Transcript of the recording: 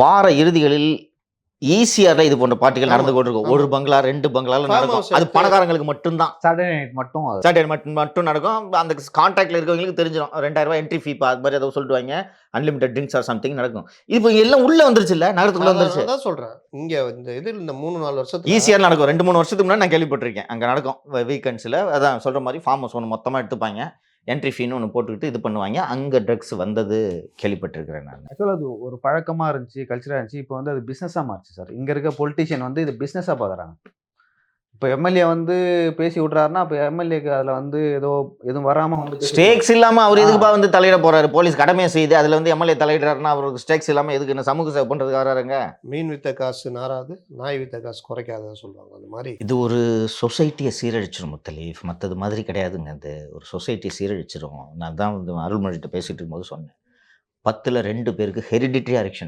வார இறுதிகளில் ஈசிஆர்ல இது போன்ற பார்ட்டிகள் ஆமா, நடந்து கொண்டிருக்கும். ஆமா. ஒரு பங்களா, 2 பங்களால Farm நடக்கும். house அது எடுத்து பணக்காரங்களுக்கு மட்டும்தான். சாட்டர்டே நைட் மட்டும் அது. சாட்டர்டே மட்டும் நடக்கும். அந்த கான்ட்ராக்ட்ல இருக்கவங்களுக்கு தெரிஞ்சிரும். ரூ. 2000 என்ட்ரி ஃபீ அது மாதிரி ஏதோ சொல்லிடுவாங்க. அன்லிமிட்டட் ட்ரிங்க்ஸ் ஆர் சம்திங் நடக்கும். இப்போ எல்லாம் உள்ள வந்துருச்சுல்ல, நகரத்துக்குள்ள வந்துருச்சு. அதான் சொல்றேன். இங்க இந்த 3-4 வருஷத்துல ஈசிஆர் நடக்கும். 2-3 வருஷத்துக்கு முன்னாடி நான் கேள்விப்பட்டிருக்கேன். அங்க நடக்கும் வீக்கெண்ட்ஸ்ல. அதான் சொல்ற மாதிரி ஃபார்ம் ஹவுஸ் ஒன்று மொத்தமா எடுத்துப்பாங்க. என்ட்ரி ஃபீன்னு ஒன்று போட்டுக்கிட்டு இது பண்ணுவாங்க. அங்க ட்ரக்ஸ் வந்தது கேள்விப்பட்டிருக்கிறேன் நான். ஆக்சுவலாக அது ஒரு பழக்கமா இருந்துச்சு, கல்ச்சரா இருந்துச்சு. இப்போ வந்து அது பிஸ்னஸாக மாறிச்சு சார். இங்க இருக்க பொலிட்டீஷியன் வந்து இது பிஸ்னஸாக பார்க்குறாங்க. இப்போ எம்எல்ஏ வந்து பேசி விட்றாருன்னா, அப்போ எம்எல்ஏக்கு அதில் வந்து எதுவும் வராமல் வந்து ஸ்டேக்ஸ் இல்லாம அவர் எதுக்குப்பா வந்து தலையிட போறாரு? போலீஸ் கடமையை செய்யுது. அதுல வந்து எம்எல்ஏ தலையிடுறாருன்னா அவருக்கு ஸ்டேக்ஸ் இல்லாம எதுக்கு என்ன சமூக சேவை பண்றதுக்கு வராருங்க? மீன் வித்த காசு நாராது, நாய் வித்த காசு குறைக்காதுன்னு சொல்லுவாங்க. அந்த மாதிரி இது ஒரு சொசைட்டியை சீரழிச்சிடும் முத்தலீஃப். மற்றது மாதிரி கிடையாதுங்க. அது ஒரு சொசைட்டியை சீரழிச்சிடும். நான் தான் வந்து அருள்மொழிகிட்ட பேசிட்டு இருக்கும்போது சொன்னேன். 10ல் 2 பேருக்கு ஹெரிடிட்டரி அடிக்ஷன்.